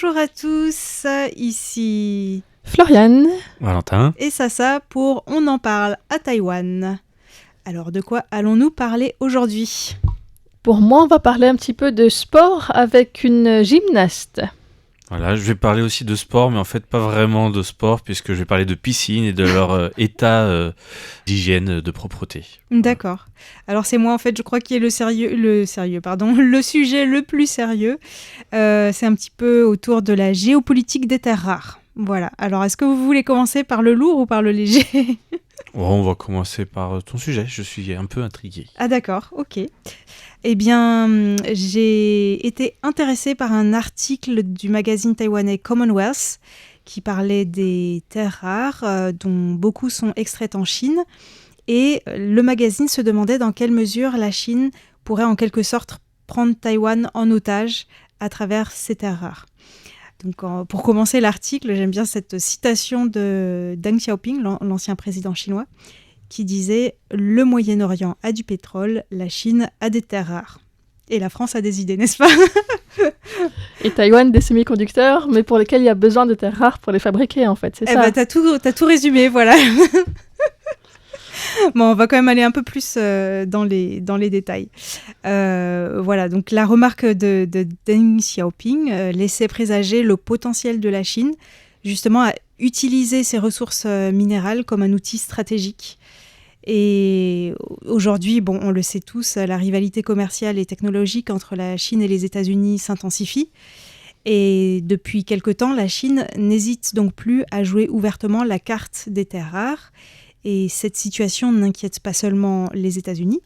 Bonjour à tous, ici Floriane, Valentin. et Sasa pour On en parle à Taïwan. Alors de quoi allons-nous parler aujourd'hui ? pour moi, on va parler un petit peu de sport avec une gymnaste. Voilà, je vais parler aussi de sport, mais en fait pas vraiment de sport, puisque je vais parler de piscine et de leur état d'hygiène, de propreté. D'accord. Alors c'est moi en fait, je crois qu'il est le sujet le plus sérieux. C'est un petit peu autour de la géopolitique des terres rares. Voilà. Alors est-ce que vous voulez commencer par le lourd ou par le léger ? On va commencer par ton sujet, je suis un peu intrigué. Ah d'accord, ok. Eh bien, j'ai été intéressée par un article du magazine taïwanais Commonwealth qui parlait des terres rares, dont beaucoup sont extraites en Chine. Et le magazine se demandait dans quelle mesure la Chine pourrait en quelque sorte prendre Taïwan en otage à travers ces terres rares. Donc, pour commencer l'article, j'aime bien cette citation de Deng Xiaoping, l'ancien président chinois, qui disait « Le Moyen-Orient a du pétrole, la Chine a des terres rares. » Et la France a des idées, n'est-ce pas ? Et Taïwan, des semi-conducteurs, mais pour lesquels il y a besoin de terres rares pour les fabriquer, en fait, c'est ça. T'as tout résumé, voilà. Bon, on va quand même aller un peu plus dans les détails. Voilà, donc la remarque de Deng Xiaoping laissait présager le potentiel de la Chine, justement, à utiliser ses ressources minérales comme un outil stratégique. Et aujourd'hui, bon, on le sait tous, la rivalité commerciale et technologique entre la Chine et les États-Unis s'intensifie. Et depuis quelque temps, la Chine n'hésite donc plus à jouer ouvertement la carte des terres rares. Et cette situation n'inquiète pas seulement les États-Unis.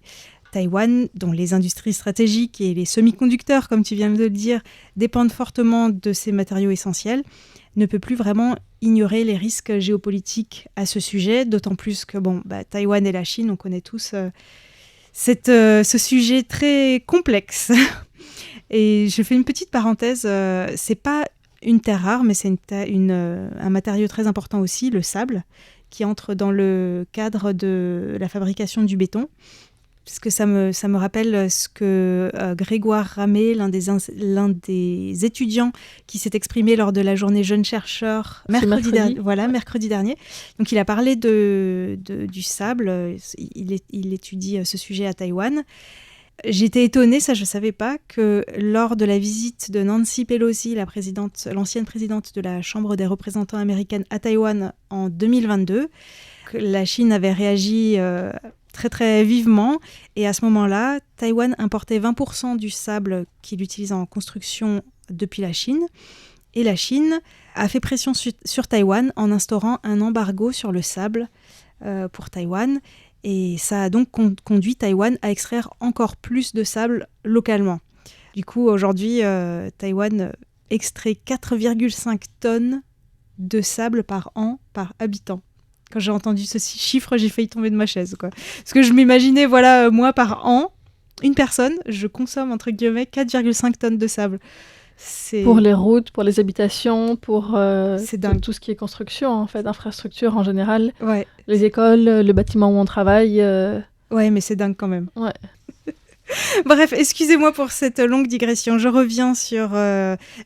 Taïwan, dont les industries stratégiques et les semi-conducteurs, comme tu viens de le dire, dépendent fortement de ces matériaux essentiels, ne peut plus vraiment ignorer les risques géopolitiques à ce sujet, d'autant plus que Taïwan et la Chine, on connaît tous ce sujet très complexe. Et je fais une petite parenthèse, c'est pas une terre rare, mais c'est un matériau très important aussi, le sable, qui entre dans le cadre de la fabrication du béton. Parce que ça me rappelle ce que Grégoire Ramé, l'un des étudiants qui s'est exprimé lors de la journée Jeunes chercheurs mercredi dernier. Donc il a parlé du sable, il étudie ce sujet à Taïwan. J'étais étonnée, ça je ne savais pas, que lors de la visite de Nancy Pelosi, l'ancienne présidente de la Chambre des représentants américaine à Taïwan en 2022, que la Chine avait réagi très très vivement. Et à ce moment-là, Taïwan importait 20% du sable qu'il utilise en construction depuis la Chine. Et la Chine a fait pression sur Taïwan en instaurant un embargo sur le sable pour Taïwan. Et ça a donc conduit Taïwan à extraire encore plus de sable localement. Du coup, aujourd'hui, Taïwan extrait 4,5 tonnes de sable par an par habitant. Quand j'ai entendu ce chiffre, j'ai failli tomber de ma chaise, quoi. Parce que je m'imaginais, moi, par an, une personne, je consomme, entre guillemets, 4,5 tonnes de sable. Pour les routes, pour les habitations, pour tout ce qui est construction, en fait, infrastructure en général. Ouais. Les écoles, le bâtiment où on travaille. Ouais, mais c'est dingue quand même. Ouais. Bref, excusez-moi pour cette longue digression. Je reviens sur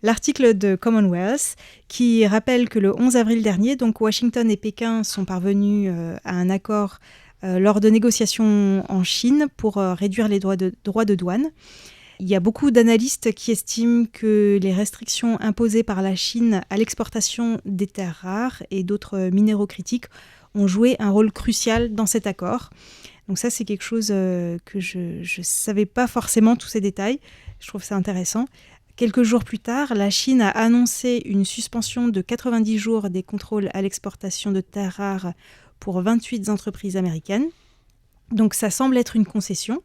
l'article de Commonwealth qui rappelle que le 11 avril dernier, donc Washington et Pékin sont parvenus à un accord lors de négociations en Chine pour réduire les droits de douane. Il y a beaucoup d'analystes qui estiment que les restrictions imposées par la Chine à l'exportation des terres rares et d'autres minéraux critiques ont joué un rôle crucial dans cet accord. Donc ça, c'est quelque chose que je ne savais pas forcément, tous ces détails. Je trouve ça intéressant. Quelques jours plus tard, la Chine a annoncé une suspension de 90 jours des contrôles à l'exportation de terres rares pour 28 entreprises américaines. Donc ça semble être une concession.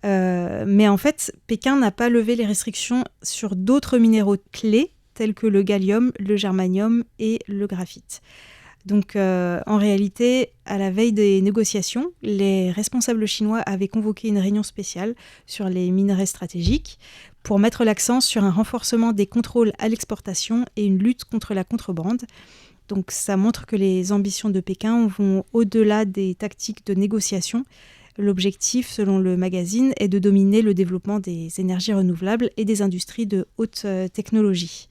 Mais en fait, Pékin n'a pas levé les restrictions sur d'autres minéraux clés, tels que le gallium, le germanium et le graphite. Donc, en réalité, à la veille des négociations, les responsables chinois avaient convoqué une réunion spéciale sur les minerais stratégiques pour mettre l'accent sur un renforcement des contrôles à l'exportation et une lutte contre la contrebande. Donc, ça montre que les ambitions de Pékin vont au-delà des tactiques de négociation. L'objectif, selon le magazine, est de dominer le développement des énergies renouvelables et des industries de haute technologie.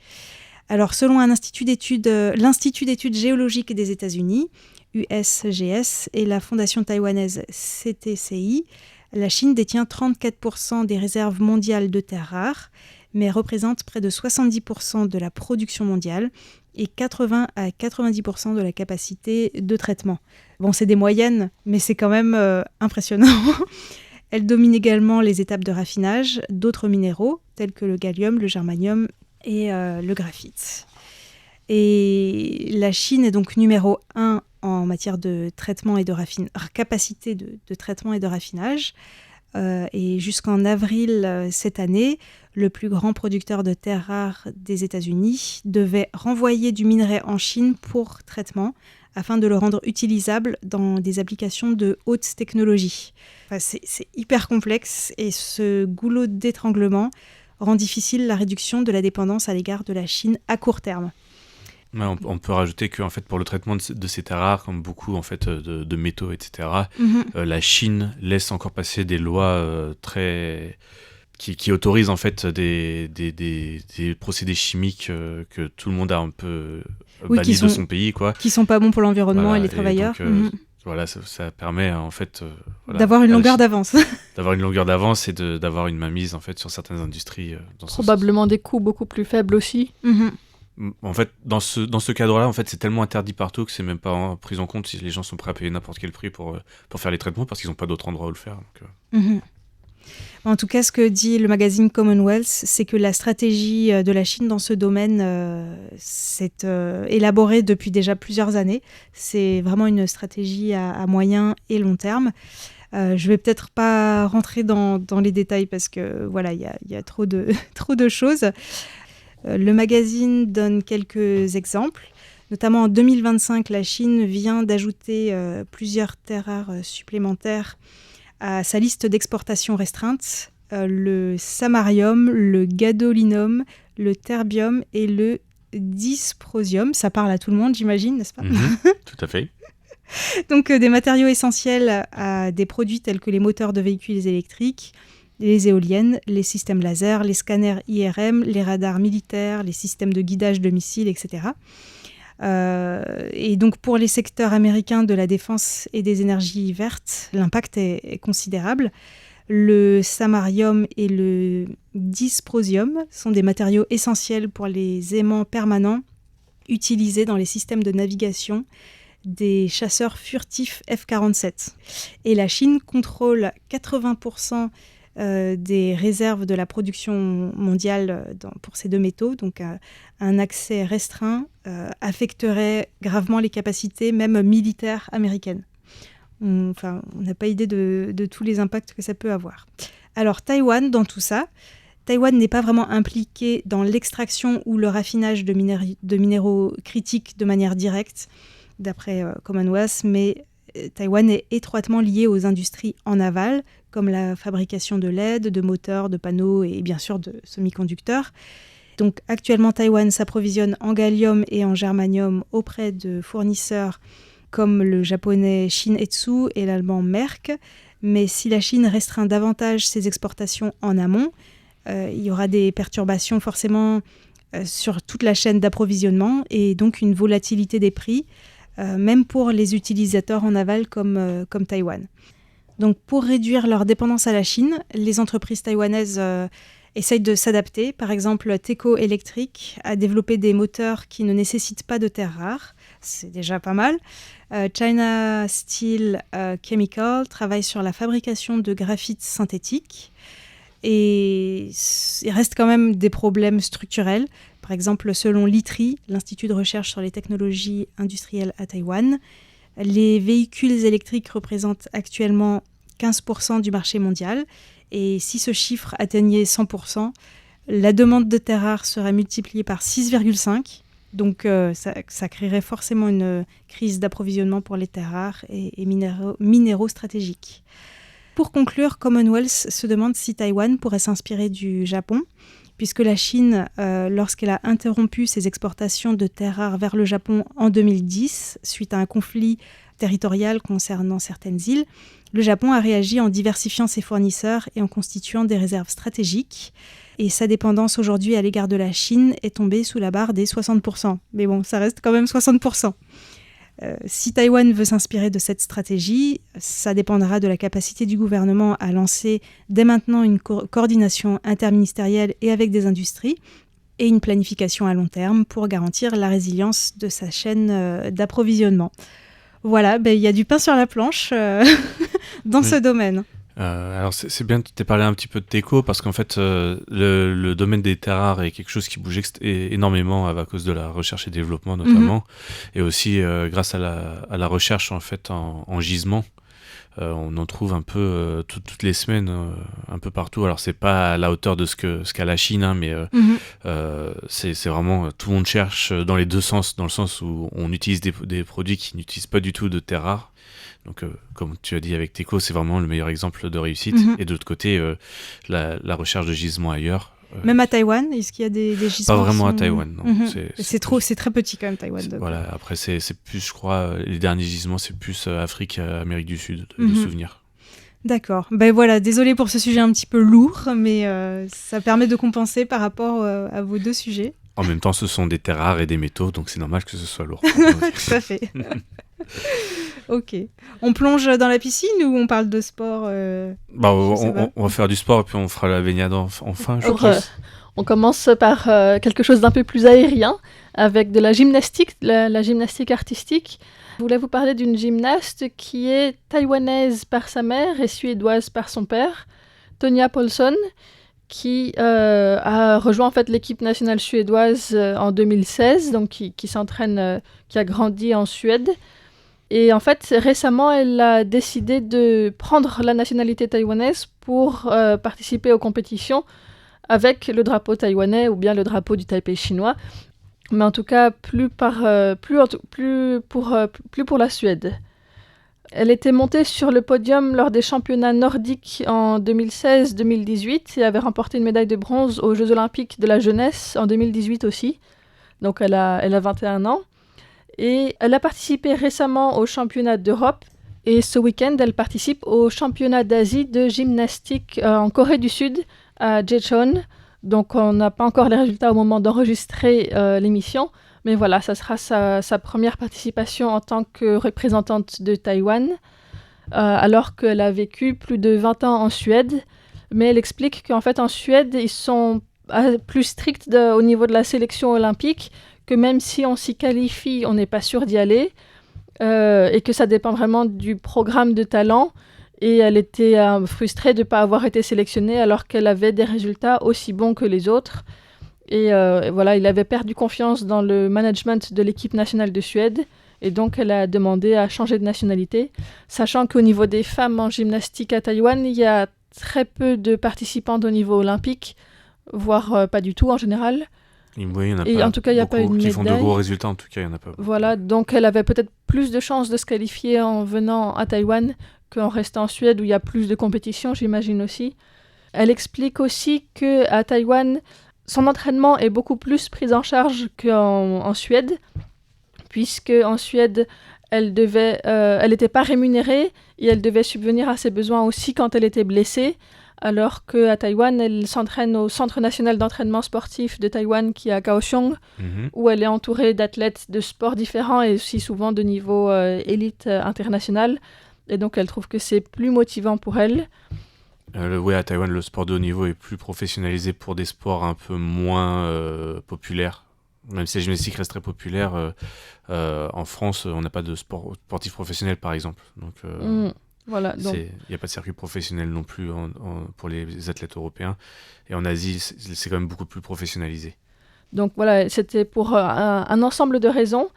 Alors, selon l'Institut d'études géologiques des États-Unis, USGS, et la fondation taïwanaise CTCI, la Chine détient 34% des réserves mondiales de terres rares, mais représente près de 70% de la production mondiale et 80 à 90% de la capacité de traitement. Bon, c'est des moyennes, mais c'est quand même impressionnant. Elle domine également les étapes de raffinage d'autres minéraux, tels que le gallium, le germanium et le graphite. Et la Chine est donc numéro 1 en matière de traitement et de capacité de traitement et de raffinage. Et jusqu'en avril cette année, le plus grand producteur de terres rares des États-Unis devait renvoyer du minerai en Chine pour traitement afin de le rendre utilisable dans des applications de haute technologie. Enfin, c'est hyper complexe et ce goulot d'étranglement rend difficile la réduction de la dépendance à l'égard de la Chine à court terme. Ouais, on peut rajouter que en fait, pour le traitement de ces terres rares, comme beaucoup en fait, de métaux, etc., la Chine laisse encore passer des lois qui autorisent en fait des procédés chimiques que tout le monde a un peu bannis de son pays, quoi. Qui sont pas bons pour l'environnement et les travailleurs. Et donc, voilà, ça permet en fait d'avoir une longueur d'avance. D'avoir une longueur d'avance et d'avoir une mainmise en fait sur certaines industries. Probablement des coûts beaucoup plus faibles aussi. En fait, dans ce cadre-là, en fait, c'est tellement interdit partout que c'est même pas pris en compte si les gens sont prêts à payer n'importe quel prix pour faire les traitements parce qu'ils n'ont pas d'autre endroit où le faire. Donc, En tout cas, ce que dit le magazine Commonwealth, c'est que la stratégie de la Chine dans ce domaine s'est élaborée depuis déjà plusieurs années. C'est vraiment une stratégie à moyen et long terme. Je vais peut-être pas rentrer dans les détails parce que voilà, il y a trop de choses. Le magazine donne quelques exemples. Notamment en 2025, la Chine vient d'ajouter plusieurs terres rares supplémentaires à sa liste d'exportation restreinte, le samarium, le gadolinum, le terbium et le dysprosium. Ça parle à tout le monde, j'imagine, n'est-ce pas ? Tout à fait. Donc des matériaux essentiels à des produits tels que les moteurs de véhicules électriques, les éoliennes, les systèmes laser, les scanners IRM, les radars militaires, les systèmes de guidage de missiles, etc. Et donc pour les secteurs américains de la défense et des énergies vertes, l'impact est considérable. Le samarium et le dysprosium sont des matériaux essentiels pour les aimants permanents utilisés dans les systèmes de navigation des chasseurs furtifs F-47. Et la Chine contrôle 80% des réserves de la production mondiale pour ces deux métaux, donc un accès restreint affecterait gravement les capacités même militaires américaines. On n'a pas idée de tous les impacts que ça peut avoir. Alors Taïwan, dans tout ça, Taïwan n'est pas vraiment impliqué dans l'extraction ou le raffinage de minéraux critiques de manière directe, d'après Commonwealth, mais Taïwan est étroitement lié aux industries en aval, comme la fabrication de LED, de moteurs, de panneaux et bien sûr de semi-conducteurs. Donc actuellement, Taïwan s'approvisionne en gallium et en germanium auprès de fournisseurs comme le japonais Shin-Etsu et l'allemand Merck. Mais si la Chine restreint davantage ses exportations en amont, il y aura des perturbations forcément sur toute la chaîne d'approvisionnement et donc une volatilité des prix, même pour les utilisateurs en aval comme Taïwan. Donc pour réduire leur dépendance à la Chine, les entreprises taïwanaises essayent de s'adapter. Par exemple, Teco Electric a développé des moteurs qui ne nécessitent pas de terres rares. C'est déjà pas mal. China Steel Chemical travaille sur la fabrication de graphite synthétique. Et il reste quand même des problèmes structurels. Par exemple, selon l'ITRI, l'Institut de recherche sur les technologies industrielles à Taïwan, les véhicules électriques représentent actuellement 15% du marché mondial. Et si ce chiffre atteignait 100%, la demande de terres rares serait multipliée par 6,5. Donc ça créerait forcément une crise d'approvisionnement pour les terres rares et minéraux stratégiques. Pour conclure, Commonwealth se demande si Taïwan pourrait s'inspirer du Japon, puisque la Chine, lorsqu'elle a interrompu ses exportations de terres rares vers le Japon en 2010, suite à un conflit territoriale concernant certaines îles, le Japon a réagi en diversifiant ses fournisseurs et en constituant des réserves stratégiques. Et sa dépendance aujourd'hui à l'égard de la Chine est tombée sous la barre des 60%. Mais bon, ça reste quand même 60%. Si Taïwan veut s'inspirer de cette stratégie, ça dépendra de la capacité du gouvernement à lancer dès maintenant une coordination interministérielle et avec des industries et une planification à long terme pour garantir la résilience de sa chaîne d'approvisionnement. Voilà, il y a du pain sur la planche dans ce domaine. Alors c'est bien que tu aies parlé un petit peu de TECO parce qu'en fait le domaine des terres rares est quelque chose qui bouge énormément à cause de la recherche et développement notamment, et aussi grâce à la recherche en fait en gisement. On en trouve un peu toutes les semaines un peu partout. Alors c'est pas à la hauteur de ce qu'a la Chine, hein, mais c'est vraiment tout le monde cherche dans les deux sens, dans le sens où on utilise des produits qui n'utilisent pas du tout de terres rares. Donc, comme tu as dit avec TECO, c'est vraiment le meilleur exemple de réussite. Et de l'autre côté, la recherche de gisements ailleurs. Même à Taïwan, est-ce qu'il y a des gisements? Pas vraiment à Taïwan, non. C'est très petit quand même, Taïwan. Voilà, après, c'est plus, je crois, les derniers gisements, c'est plus Afrique, Amérique du Sud, de souvenirs. D'accord. Voilà, désolé pour ce sujet un petit peu lourd, mais ça permet de compenser par rapport à vos deux sujets. En même temps, ce sont des terres rares et des métaux, donc c'est normal que ce soit lourd. Tout à fait. Ok. On plonge dans la piscine ou on parle de sport on va faire du sport et puis on fera la baignade enfin, je pense. On commence par quelque chose d'un peu plus aérien, avec de la gymnastique, la gymnastique artistique. Je voulais vous parler d'une gymnaste qui est taïwanaise par sa mère et suédoise par son père, Tonia Paulsson, qui a rejoint en fait l'équipe nationale suédoise en 2016, donc qui s'entraîne, qui a grandi en Suède. Et en fait, récemment, elle a décidé de prendre la nationalité taïwanaise pour participer aux compétitions avec le drapeau taïwanais ou bien le drapeau du Taipei chinois, mais en tout cas plus pour la Suède. Elle était montée sur le podium lors des championnats nordiques en 2016-2018 et avait remporté une médaille de bronze aux Jeux olympiques de la jeunesse en 2018 aussi. Donc elle a 21 ans. Et elle a participé récemment au championnat d'Europe. Et ce week-end, elle participe au championnat d'Asie de gymnastique en Corée du Sud, à Jecheon. Donc on n'a pas encore les résultats au moment d'enregistrer l'émission. Mais voilà, ça sera sa première participation en tant que représentante de Taïwan, alors qu'elle a vécu plus de 20 ans en Suède. Mais elle explique qu'en fait, en Suède, ils sont plus stricts au niveau de la sélection olympique, que même si on s'y qualifie, on n'est pas sûr d'y aller, et que ça dépend vraiment du programme de talent. Et elle était frustrée de ne pas avoir été sélectionnée alors qu'elle avait des résultats aussi bons que les autres. Et voilà, il avait perdu confiance dans le management de l'équipe nationale de Suède. Et donc, elle a demandé à changer de nationalité, sachant qu'au niveau des femmes en gymnastique à Taïwan, il y a très peu de participantes au niveau olympique, voire pas du tout en général. Oui, il y en a et pas en tout cas, il n'y a pas une médaille. Qui font de gros résultats, en tout cas, il n'y en a pas. Voilà, donc elle avait peut-être plus de chances de se qualifier en venant à Taïwan qu'en restant en Suède, où il y a plus de compétition, j'imagine aussi. Elle explique aussi qu'à Taïwan, son entraînement est beaucoup plus pris en charge qu'en Suède, puisque en Suède, elle n'était pas rémunérée et elle devait subvenir à ses besoins aussi quand elle était blessée, alors qu'à Taïwan, elle s'entraîne au Centre national d'entraînement sportif de Taïwan qui est à Kaohsiung, où elle est entourée d'athlètes de sports différents et aussi souvent de niveau élite international. Et donc, elle trouve que c'est plus motivant pour elle. Oui, à Taïwan, le sport de haut niveau est plus professionnalisé pour des sports un peu moins populaires. Même si la gymnastique reste très populaire, en France, on n'a pas de sportif professionnel, par exemple. Donc, voilà, il n'y a pas de circuit professionnel non plus pour les athlètes européens. Et en Asie, c'est quand même beaucoup plus professionnalisé. Donc voilà, c'était pour un ensemble de raisons.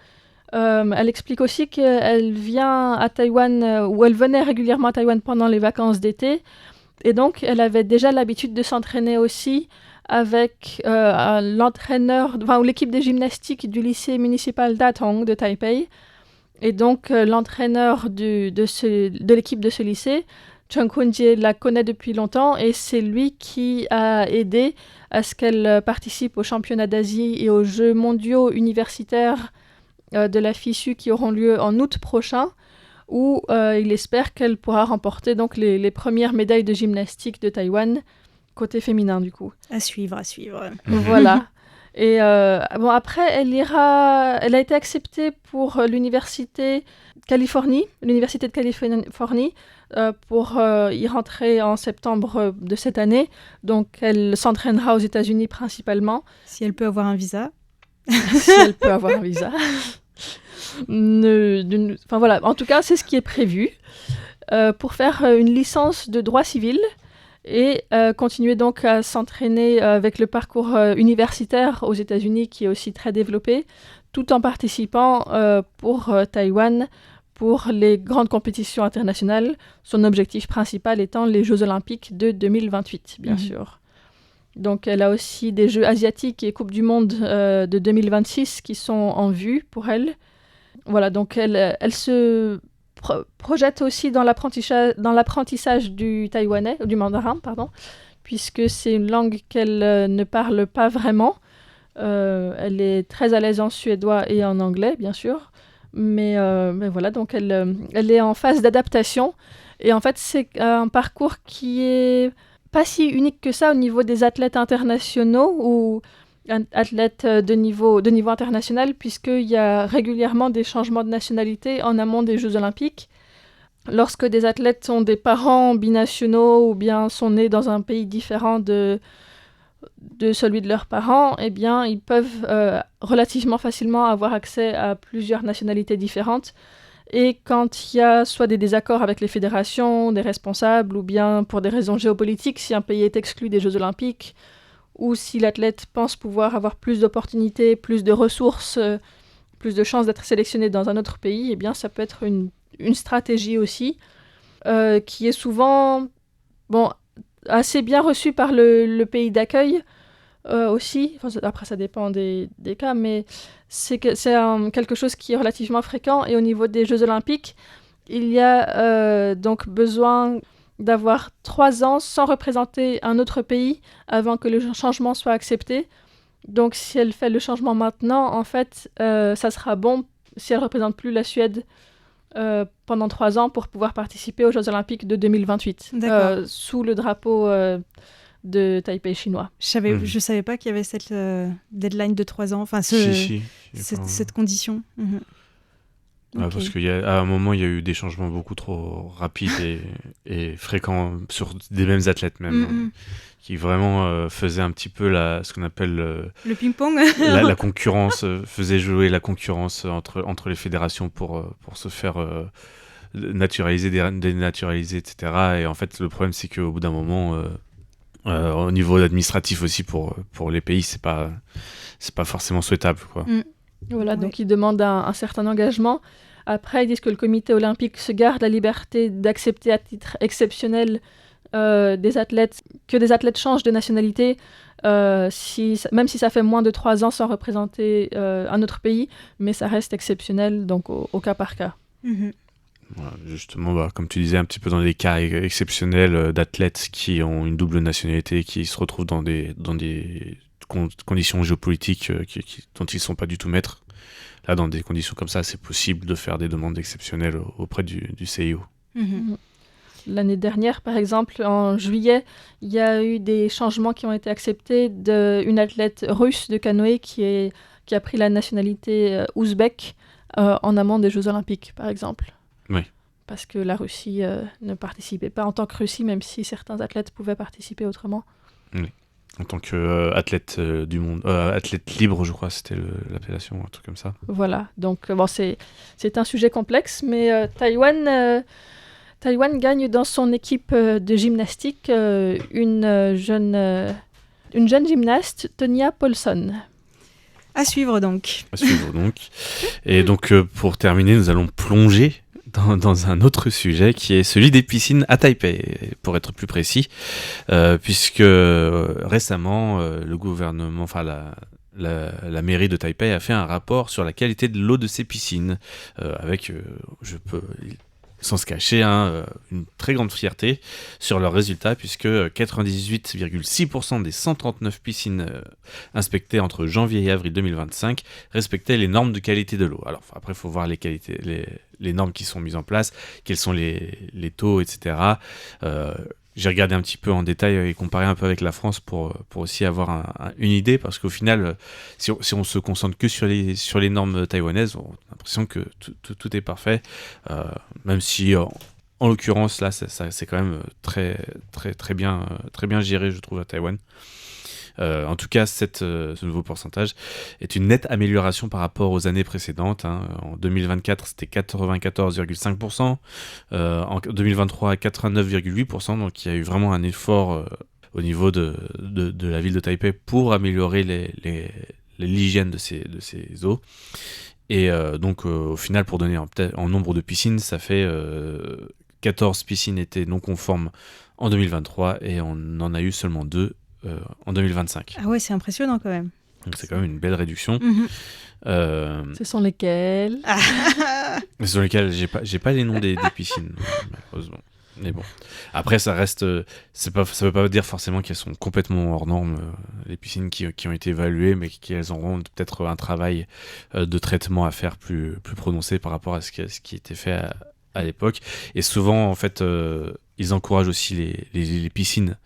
Elle explique aussi qu'elle vient à Taïwan, ou elle venait régulièrement à Taïwan pendant les vacances d'été. Et donc, elle avait déjà l'habitude de s'entraîner aussi avec l'entraîneur, ou l'équipe de gymnastique du lycée municipal d'Atong de Taipei. Et donc, l'entraîneur de l'équipe de ce lycée, Chung Kun-jie, la connaît depuis longtemps et c'est lui qui a aidé à ce qu'elle participe aux championnats d'Asie et aux Jeux mondiaux universitaires de la FISU qui auront lieu en août prochain, où il espère qu'elle pourra remporter donc les premières médailles de gymnastique de Taïwan, côté féminin du coup. À suivre. Voilà. Et après, elle a été acceptée pour l'université de Californie, pour y rentrer en septembre de cette année. Donc, elle s'entraînera aux États-Unis principalement. Si elle peut avoir un visa. Si elle peut avoir un visa. Enfin voilà, en tout cas, c'est ce qui est prévu pour faire une licence de droit civil et continuer donc à s'entraîner avec le parcours universitaire aux États-Unis qui est aussi très développé, tout en participant pour Taïwan pour les grandes compétitions internationales, son objectif principal étant les Jeux Olympiques de 2028, bien sûr. Donc elle a aussi des Jeux asiatiques et Coupe du Monde de 2026 qui sont en vue pour elle. Voilà, donc elle se projette aussi dans l'apprentissage du taïwanais, du mandarin, pardon, puisque c'est une langue qu'elle ne parle pas vraiment. Elle est très à l'aise en suédois et en anglais, bien sûr. Mais voilà, donc elle est en phase d'adaptation. Et en fait, c'est un parcours qui est pas si unique que ça au niveau des athlètes internationaux ou athlètes de niveau international, puisqu'il y a régulièrement des changements de nationalité en amont des Jeux Olympiques. Lorsque des athlètes ont des parents binationaux ou bien sont nés dans un pays différent de celui de leurs parents, eh bien, ils peuvent relativement facilement avoir accès à plusieurs nationalités différentes. Et quand il y a soit des désaccords avec les fédérations, des responsables, ou bien pour des raisons géopolitiques, si un pays est exclu des Jeux Olympiques, ou si l'athlète pense pouvoir avoir plus d'opportunités, plus de ressources, plus de chances d'être sélectionné dans un autre pays, eh bien, ça peut être une stratégie aussi, qui est souvent assez bien reçue par le pays d'accueil aussi. Enfin, après, ça dépend des cas, mais c'est quelque chose qui est relativement fréquent. Et au niveau des Jeux Olympiques, il y a donc besoin d'avoir 3 ans sans représenter un autre pays avant que le changement soit accepté. Donc, si elle fait le changement maintenant, en fait, ça sera bon si elle ne représente plus la Suède pendant 3 ans pour pouvoir participer aux Jeux Olympiques de 2028, sous le drapeau de Taipei chinois. Je savais pas qu'il y avait cette deadline de 3 ans, enfin cette condition. Okay. Parce qu'à un moment, il y a eu des changements beaucoup trop rapides et fréquents sur des mêmes athlètes même, qui vraiment faisaient un petit peu ce qu'on appelle le ping-pong. la concurrence, faisait jouer la concurrence entre les fédérations pour se faire naturaliser, dénaturaliser, etc. Et en fait, le problème, c'est qu'au bout d'un moment, au niveau administratif aussi, pour les pays, c'est pas forcément souhaitable, quoi. Voilà, donc ils demandent un certain engagement. Après, ils disent que le comité olympique se garde la liberté d'accepter à titre exceptionnel que des athlètes changent de nationalité, même si ça fait moins de 3 ans sans représenter un autre pays, mais ça reste exceptionnel, donc au cas par cas. Voilà, justement, comme tu disais, un petit peu dans des cas exceptionnels d'athlètes qui ont une double nationalité, qui se retrouvent dans des conditions géopolitiques dont ils ne sont pas du tout maîtres. Là, dans des conditions comme ça, c'est possible de faire des demandes exceptionnelles auprès du CIO. L'année dernière, par exemple, en juillet, il y a eu des changements qui ont été acceptés d'une athlète russe de canoë qui a pris la nationalité ouzbek en amont des Jeux Olympiques, par exemple. Oui. Parce que la Russie ne participait pas en tant que Russie, même si certains athlètes pouvaient participer autrement. Oui. En tant qu'athlète du monde, athlète libre, je crois, c'était l'appellation, un truc comme ça. Voilà, donc c'est un sujet complexe, mais Taïwan gagne dans son équipe de gymnastique une jeune gymnaste, Tonya Paulson. À suivre donc. Et donc, pour terminer, nous allons plonger dans un autre sujet qui est celui des piscines à Taipei, pour être plus précis, puisque récemment, le gouvernement, enfin la mairie de Taipei a fait un rapport sur la qualité de l'eau de ses piscines, avec, sans se cacher, une très grande fierté sur leurs résultats, puisque 98,6% des 139 piscines inspectées entre janvier et avril 2025 respectaient les normes de qualité de l'eau. Alors après, il faut voir les normes qui sont mises en place, quels sont les taux, etc. J'ai regardé un petit peu en détail et comparé un peu avec la France pour aussi avoir une idée, parce qu'au final, si on se concentre que sur les normes taïwanaises, on a l'impression que tout est parfait, même si en l'occurrence là, ça c'est quand même très bien géré, je trouve, à Taïwan. En tout cas, ce nouveau pourcentage est une nette amélioration par rapport aux années précédentes. En 2024, c'était 94,5%. En 2023, 89,8%. Donc, il y a eu vraiment un effort au niveau de la ville de Taipei pour améliorer l'hygiène de ces eaux. Et donc, au final, pour donner en nombre de piscines, ça fait 14 piscines étaient non conformes en 2023 et on en a eu seulement 2 en 2025. Ah ouais, c'est impressionnant quand même. Donc c'est quand même une belle réduction. Ce sont lesquels Sur lesquels j'ai pas les noms des piscines, malheureusement. Mais bon, après ça reste, ça veut pas dire forcément qu'elles sont complètement hors normes, les piscines qui ont été évaluées, mais qu'elles auront peut-être un travail de traitement à faire plus prononcé par rapport à ce qui était fait à l'époque. Et souvent, en fait, ils encouragent aussi les piscines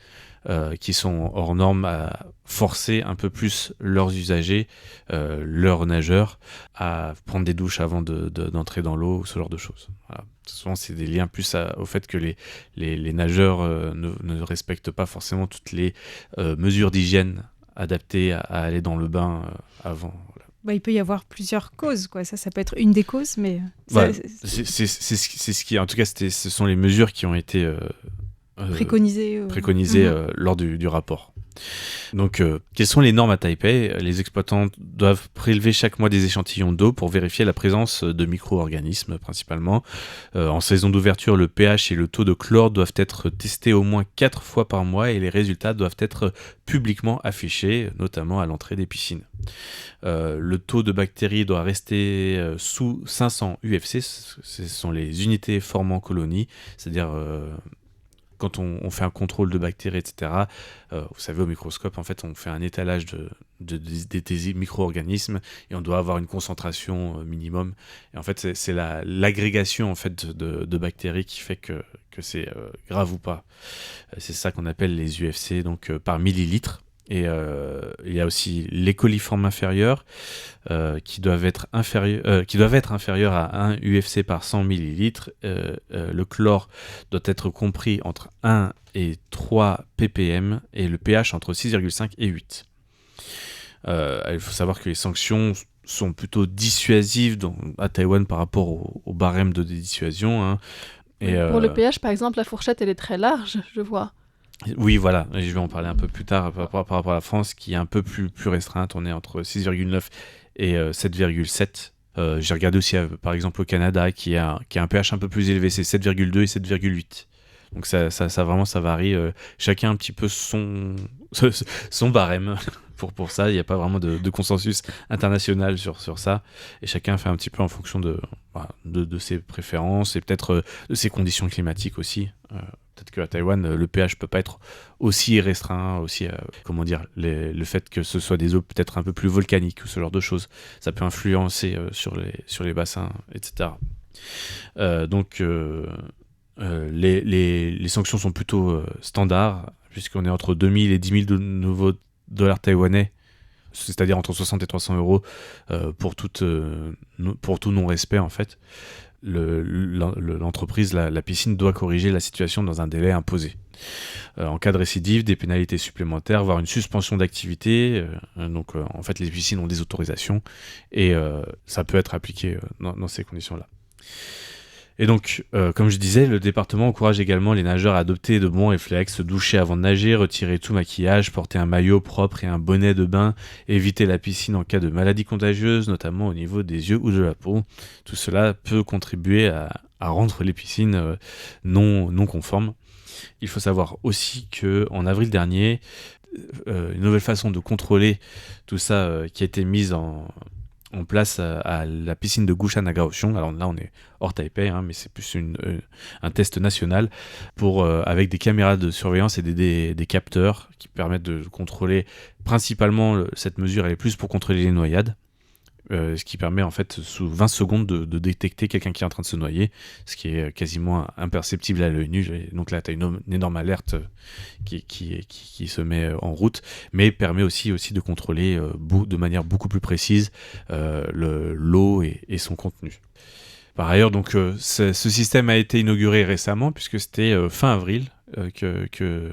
qui sont hors normes à forcer un peu plus leurs usagers, leurs nageurs, à prendre des douches avant d'entrer dans l'eau, ou ce genre de choses. Voilà. Souvent, c'est des liens plus au fait que les nageurs ne respectent pas forcément toutes les mesures d'hygiène adaptées à aller dans le bain avant. Voilà. Bah, il peut y avoir plusieurs causes, quoi. Ça peut être une des causes, mais... c'est ce qui... En tout cas, ce sont les mesures qui ont été... préconisé lors du rapport. Donc, quelles sont les normes à Taipei ? Les exploitants doivent prélever chaque mois des échantillons d'eau pour vérifier la présence de micro-organismes principalement. En saison d'ouverture, le pH et le taux de chlore doivent être testés au moins 4 fois par mois et les résultats doivent être publiquement affichés, notamment à l'entrée des piscines. Le taux de bactéries doit rester sous 500 UFC, ce sont les unités formant colonie, c'est-à-dire... quand on fait un contrôle de bactéries, etc., vous savez, au microscope, en fait, on fait un étalage des micro-organismes et on doit avoir une concentration minimum. Et en fait, c'est l'agrégation en fait, de bactéries qui fait que c'est grave ou pas. C'est ça qu'on appelle les UFC, donc par millilitre. Et il y a aussi les coliformes inférieurs qui doivent être inférieurs à 1 UFC par 100 ml. Le chlore doit être compris entre 1 et 3 ppm et le pH entre 6,5 et 8. Il faut savoir que les sanctions sont plutôt dissuasives à Taïwan par rapport au barème de dissuasion. Et, pour le pH, par exemple, la fourchette, elle est très large, je vois. Oui, voilà, et je vais en parler un peu plus tard par rapport à la France, qui est un peu plus restreinte. On est entre 6,9 et 7,7. J'ai regardé aussi, par exemple, au Canada, qui a un pH un peu plus élevé, c'est 7,2 et 7,8. Donc ça vraiment, ça varie. Chacun un petit peu son barème. Pour ça, il n'y a pas vraiment de consensus international sur ça. Et chacun fait un petit peu en fonction de ses préférences et peut-être de ses conditions climatiques aussi. Peut-être qu'à Taïwan, le pH peut pas être aussi restreint, aussi, le fait que ce soit des eaux peut-être un peu plus volcaniques ou ce genre de choses. Ça peut influencer sur les bassins, etc. Donc, les sanctions sont plutôt standards, puisqu'on est entre 2000 et 10 000 de nouveaux dollars taïwanais, c'est-à-dire entre 60 et 300 euros pour tout non-respect, en fait. L'entreprise, la piscine, doit corriger la situation dans un délai imposé. En cas de récidive, des pénalités supplémentaires, voire une suspension d'activité. Donc, en fait, les piscines ont des autorisations et ça peut être appliqué dans ces conditions-là. Et donc, comme je disais, le département encourage également les nageurs à adopter de bons réflexes, se doucher avant de nager, retirer tout maquillage, porter un maillot propre et un bonnet de bain, éviter la piscine en cas de maladie contagieuse, notamment au niveau des yeux ou de la peau. Tout cela peut contribuer à rendre les piscines non conformes. Il faut savoir aussi qu'en avril dernier, une nouvelle façon de contrôler tout ça qui a été mise en en place à la piscine de Gushan à Kaohsiung. Alors là, on est hors Taipei, mais c'est plus un test national avec des caméras de surveillance et des capteurs qui permettent de contrôler. Principalement, cette mesure, elle est plus pour contrôler les noyades. Ce qui permet en fait sous 20 secondes de détecter quelqu'un qui est en train de se noyer, ce qui est quasiment imperceptible à l'œil nu. Donc là, tu as une énorme alerte qui se met en route, mais permet aussi de contrôler de manière beaucoup plus précise l'eau et son contenu. Par ailleurs, donc, ce système a été inauguré récemment, puisque c'était fin avril que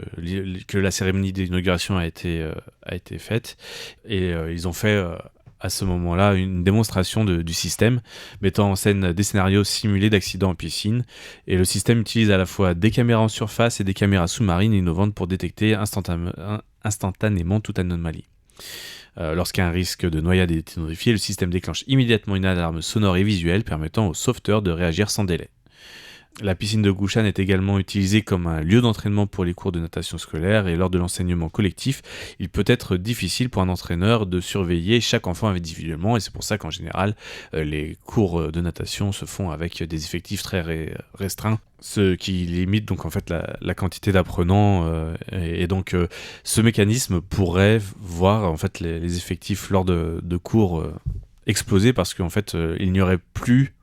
la cérémonie d'inauguration a été faite, et ils ont fait... à ce moment-là, une démonstration du système mettant en scène des scénarios simulés d'accidents en piscine. Et le système utilise à la fois des caméras en surface et des caméras sous-marines innovantes pour détecter instantanément toute anomalie. Lorsqu'un risque de noyade est identifié, le système déclenche immédiatement une alarme sonore et visuelle permettant aux sauveteurs de réagir sans délai. La piscine de Gushan est également utilisée comme un lieu d'entraînement pour les cours de natation scolaire, et lors de l'enseignement collectif, il peut être difficile pour un entraîneur de surveiller chaque enfant individuellement, et c'est pour ça qu'en général, les cours de natation se font avec des effectifs très restreints, ce qui limite donc en fait la quantité d'apprenants, et donc ce mécanisme pourrait voir en fait les effectifs lors de cours exploser, parce qu'en fait il n'y aurait plus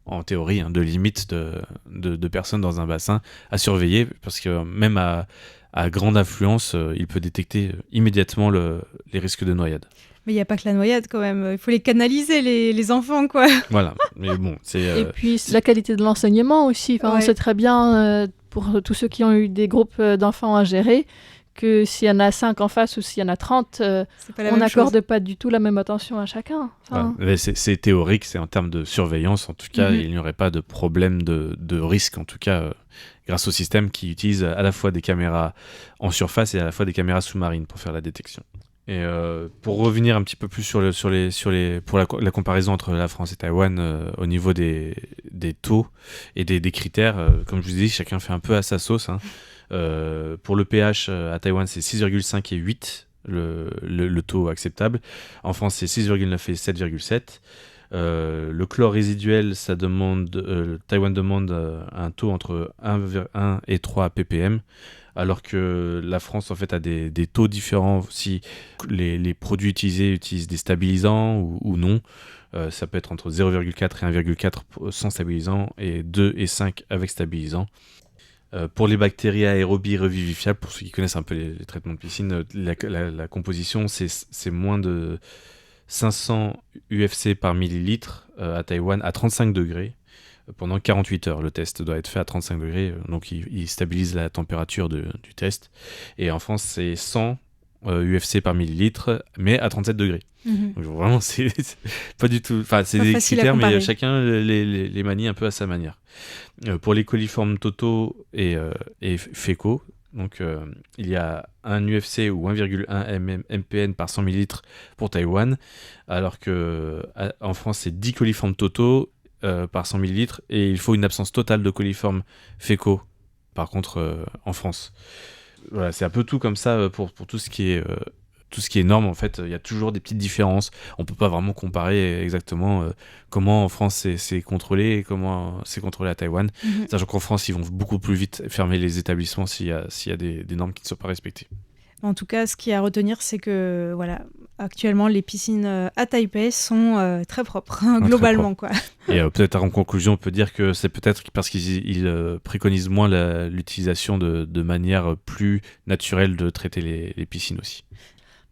en théorie, de limite de personnes dans un bassin à surveiller, parce que même à grande affluence, il peut détecter immédiatement les risques de noyade. Mais il n'y a pas que la noyade quand même, il faut les canaliser les enfants, quoi. Voilà, mais bon, c'est... Et puis la qualité de l'enseignement aussi, on sait très bien, pour tous ceux qui ont eu des groupes d'enfants à gérer, que s'il y en a 5 en face ou s'il y en a 30, on n'accorde pas du tout la même attention à chacun. Ouais, c'est théorique, c'est en termes de surveillance, en tout cas, il n'y aurait pas de problème de risque, en tout cas, grâce au système qui utilise à la fois des caméras en surface et à la fois des caméras sous-marines pour faire la détection. Et pour revenir un petit peu plus pour la comparaison entre la France et Taïwan au niveau des taux et des critères, comme je vous ai dit, chacun fait un peu à sa sauce, pour le pH à Taïwan, c'est 6,5 et 8 le taux acceptable. En France, c'est 6,9 et 7,7. Le chlore résiduel, Taïwan demande un taux entre 1 et 3 ppm, alors que la France en fait a des taux différents si les produits utilisés utilisent des stabilisants ou non. Ça peut être entre 0,4 et 1,4 sans stabilisant et 2 et 5 avec stabilisant. Pour les bactéries aérobies revivifiables, pour ceux qui connaissent un peu les traitements de piscine, la composition, c'est moins de 500 UFC par millilitre à Taïwan à 35 degrés pendant 48 heures. Le test doit être fait à 35 degrés, donc il stabilise la température du test. Et en France, c'est 100 UFC par millilitre, mais à 37 degrés. Donc vraiment, c'est pas du tout... Enfin, c'est des critères, mais chacun les manie un peu à sa manière. Pour les coliformes totaux et fécaux, donc il y a un UFC ou 1,1 mpn par 100 ml pour Taïwan, alors qu'en France, c'est 10 coliformes totaux par 100 ml, et il faut une absence totale de coliformes fécaux, par contre, en France. Voilà, c'est un peu tout comme ça pour tout ce qui est norme. En fait, il y a toujours des petites différences. On peut pas vraiment comparer exactement comment en France c'est contrôlé et comment c'est contrôlé à Taïwan. Sachant qu'en France, ils vont beaucoup plus vite fermer les établissements s'il y a des normes qui ne sont pas respectées. En tout cas, ce qu'il y a à retenir, c'est que actuellement, les piscines à Taipei sont très propres, globalement. Très propre. Quoi. Et peut-être en conclusion, on peut dire que c'est peut-être parce qu'ils préconisent moins l'utilisation de manière plus naturelle de traiter les piscines aussi.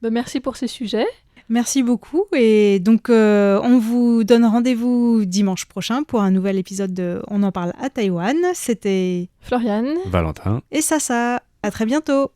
Merci pour ces sujets. Merci beaucoup. Et donc, on vous donne rendez-vous dimanche prochain pour un nouvel épisode de On en parle à Taïwan. C'était Floriane, Valentin et Sasa. À très bientôt.